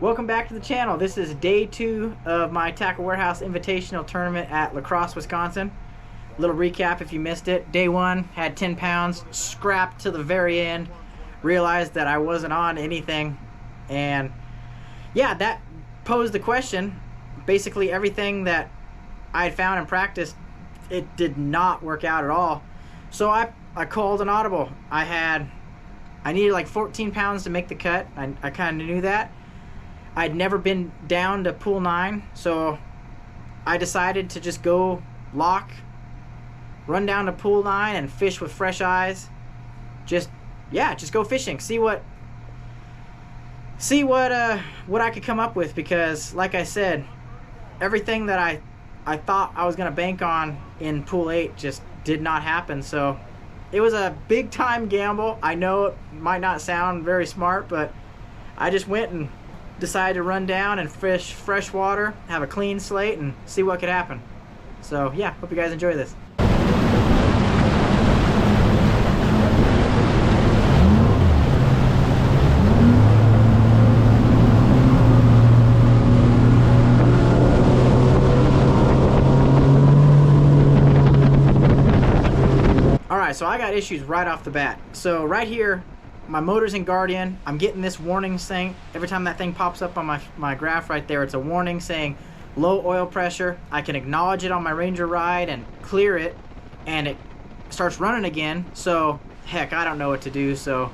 Welcome back to the channel. This is day 2 of my Tackle Warehouse Invitational Tournament at Crosse, Wisconsin. Little recap if you missed it. Day 1, had 10 pounds, scrapped to the very end, realized that I wasn't on anything, and yeah, that posed the question. Basically everything that I had found in practice, it did not work out at all. So I called an audible. I needed like 14 pounds to make the cut. I kind of knew that. I'd never been down to pool 9, so I decided to just go lock, run down to pool 9 and fish with fresh eyes. Just go fishing, see what I could come up with, because like I said, everything that I thought I was gonna bank on in pool 8 just did not happen. So it was a big time gamble. I know it might not sound very smart, but I just went and decided to run down and fish fresh water, have a clean slate, and see what could happen. So yeah, hope you guys enjoy this. Alright, so I got issues right off the bat. So right here, my motor's in Guardian. I'm getting this warning saying, every time that thing pops up on my graph right there, it's a warning saying low oil pressure. I can acknowledge it on my Ranger ride and clear it, and it starts running again. So heck, I don't know what to do. So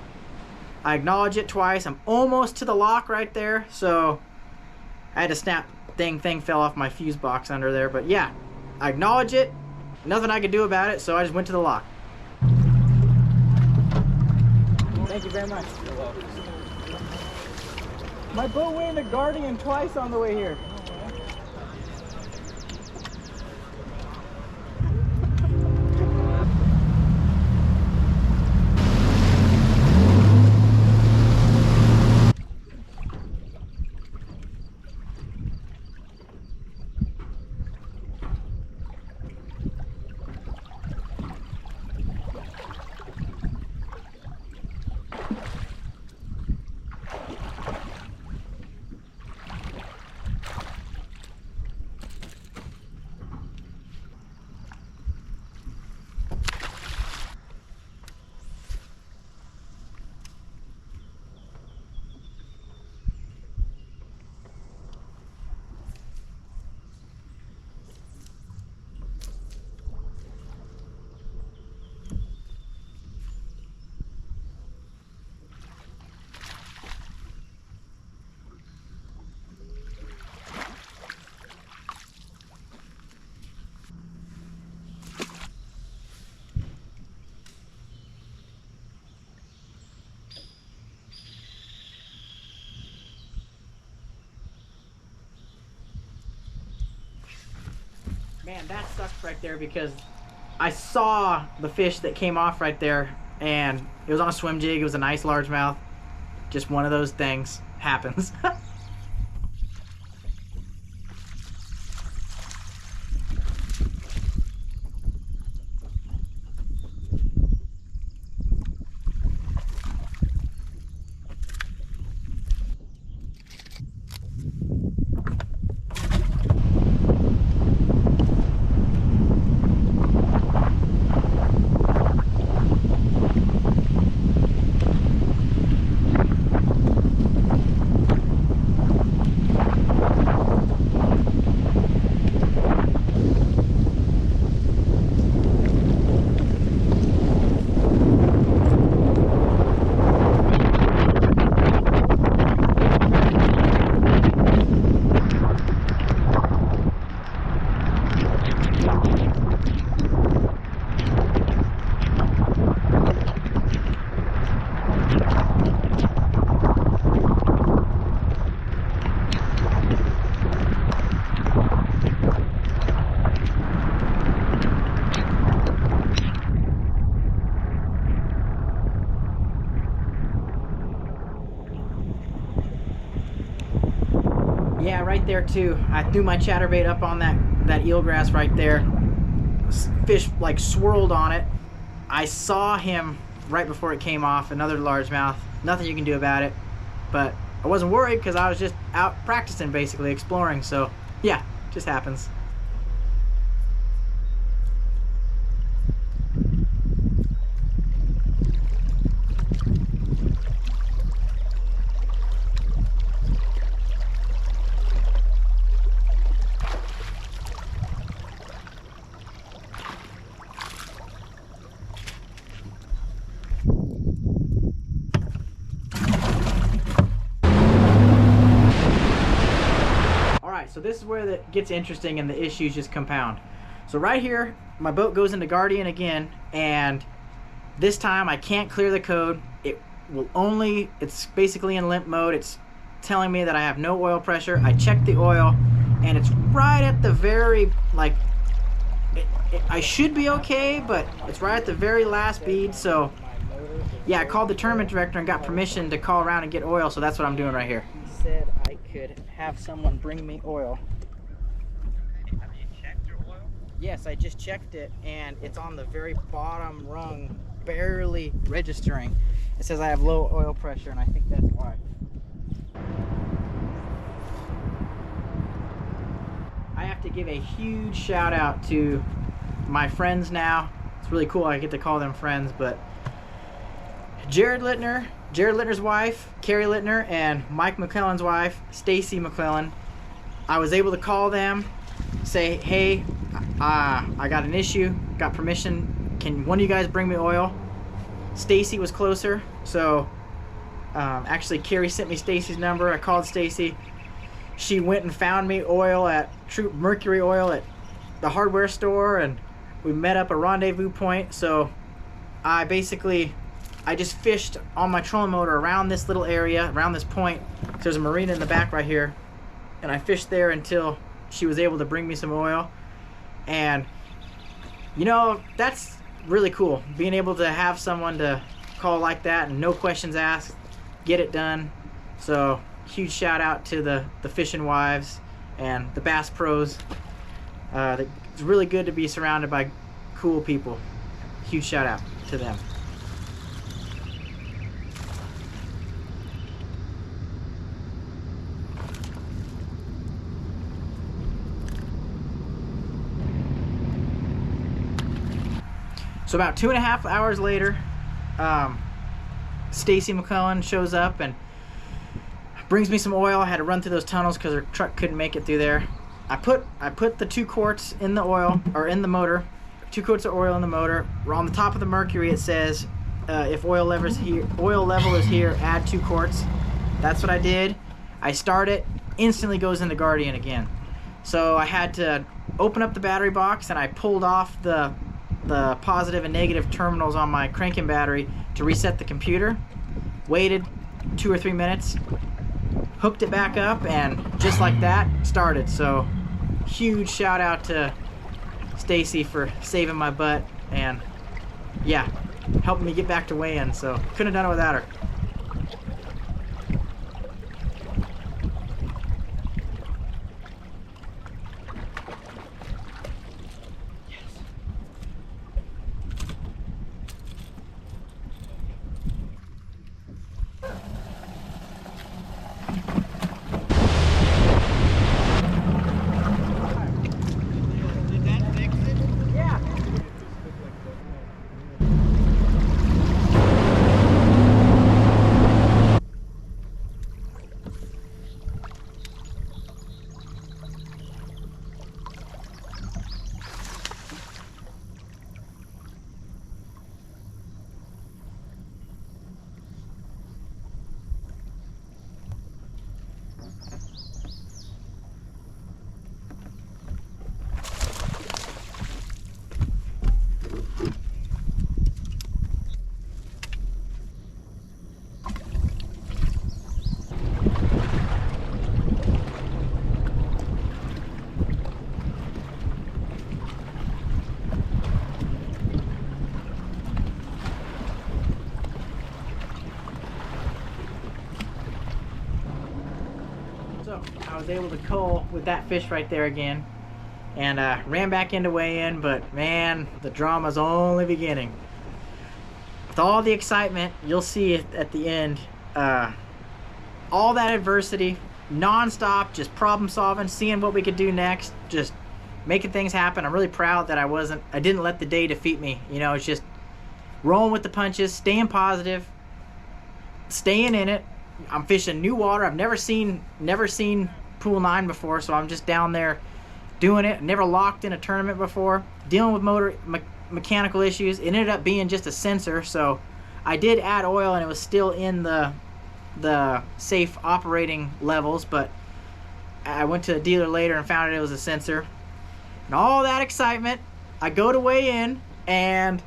I acknowledge it twice. I'm almost to the lock right there. So I had to snap. Thing fell off my fuse box under there. But yeah, I acknowledge it. Nothing I could do about it. So I just went to the lock. Thank you very much. You're welcome. My boat went in the Guardian twice on the way here. Man, that sucks right there, because I saw the fish that came off right there, and it was on a swim jig. It was a nice largemouth. Just one of those things happens. Yeah, right there too. I threw my chatterbait up on that eelgrass right there. Fish like swirled on it. I saw him right before it came off, another largemouth. Nothing you can do about it, but I wasn't worried because I was just out practicing, basically exploring. So yeah, just happens. So this is where it gets interesting and the issues just compound. So right here, my boat goes into Guardian again, and this time I can't clear the code. It's basically in limp mode. It's telling me that I have no oil pressure. I checked the oil, and it's right at the very, I should be okay, but it's right at the very last bead. So yeah, I called the tournament director and got permission to call around and get oil, so that's what I'm doing right here. He said I could have someone bring me oil. Have you checked your oil? Yes, I just checked it, and it's on the very bottom rung, barely registering. It says I have low oil pressure, and I think that's why. I have to give a huge shout out to my friends now. It's really cool I get to call them friends, but Jared Littner's wife, Carrie Littner, and Mike McClellan's wife, Stacy McClellan. I was able to call them, say, hey, I got an issue, got permission. Can one of you guys bring me oil? Stacy was closer, so actually Carrie sent me Stacy's number. I called Stacy. She went and found me oil at Troop Mercury Oil at the hardware store, and we met up a rendezvous point. So I just fished on my trolling motor around this little area, around this point. So there's a marina in the back right here. And I fished there until she was able to bring me some oil. And, you know, that's really cool. Being able to have someone to call like that and no questions asked, get it done. So, huge shout out to the fishing wives and the bass pros. It's really good to be surrounded by cool people. Huge shout out to them. So about 2.5 hours later, Stacy McClellan shows up and brings me some oil. I had to run through those tunnels because her truck couldn't make it through there. I put the 2 quarts in the oil, or in the motor, 2 quarts of oil in the motor. On the top of the Mercury it says, if oil level is here, add 2 quarts. That's what I did. I start it, instantly goes into Guardian again. So I had to open up the battery box, and I pulled off the positive and negative terminals on my cranking battery to reset the computer. Waited 2 or 3 minutes, hooked it back up, and just like that, started. So huge shout out to Stacy for saving my butt and yeah, helping me get back to weigh-in. So couldn't have done it without her. So I was able to cull with that fish right there again, and ran back into weigh-in, but man, the drama's only beginning. With all the excitement, you'll see it at the end. all that adversity, non-stop, just problem solving, seeing what we could do next, just making things happen. I'm really proud that I didn't let the day defeat me. You know, it's just rolling with the punches, staying positive, staying in it. I'm fishing new water. I've never seen Pool 9 before, so I'm just down there doing it. Never locked in a tournament before. Dealing with mechanical issues. It ended up being just a sensor, so I did add oil and it was still in the safe operating levels, but I went to a dealer later and found out it was a sensor. And all that excitement, I go to weigh in, and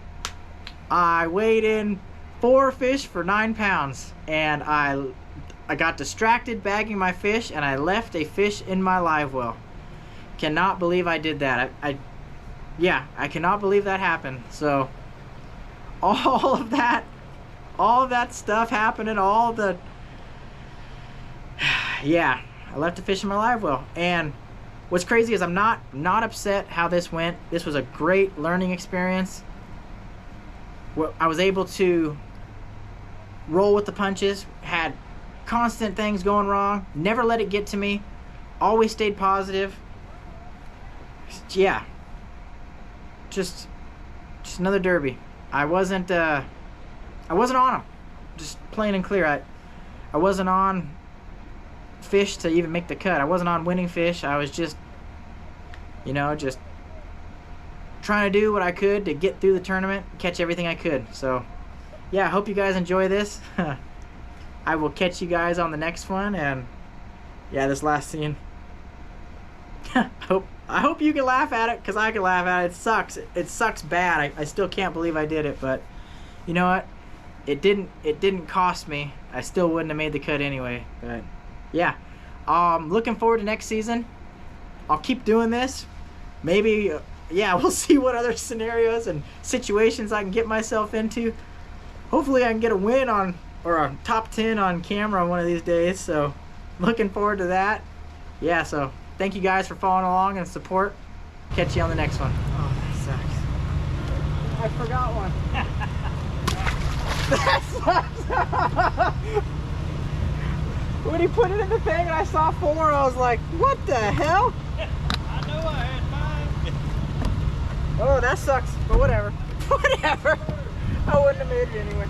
I weighed in 4 fish for 9 pounds, and I got distracted bagging my fish, and I left a fish in my live well. Cannot believe I did that. I cannot believe that happened. So all of that stuff happening, yeah, I left a fish in my live well. And what's crazy is I'm not upset how this went. This was a great learning experience. I was able to roll with the punches, had constant things going wrong, never let it get to me, always stayed positive. Yeah, just another derby. I wasn't on them, just plain and clear. I wasn't on fish to even make the cut. I wasn't on winning fish. I was just, you know, just trying to do what I could to get through the tournament, catch everything I could. So yeah, I hope you guys enjoy this. I will catch you guys on the next one. And yeah, this last scene, I hope you can laugh at it, because I can laugh at it. It sucks bad. I still can't believe I did it, but you know what, it didn't cost me. I still wouldn't have made the cut anyway. But yeah, looking forward to next season. I'll keep doing this. Maybe yeah, we'll see what other scenarios and situations I can get myself into. Hopefully I can get a win or a top 10 on camera one of these days. So looking forward to that. Yeah, so thank you guys for following along and support. Catch you on the next one. Oh, that sucks. I forgot one. That sucks. When he put it in the thing and I saw 4, I was like, what the hell? I know I had mine. Oh, that sucks, but whatever. Whatever. I wouldn't have made it anyway.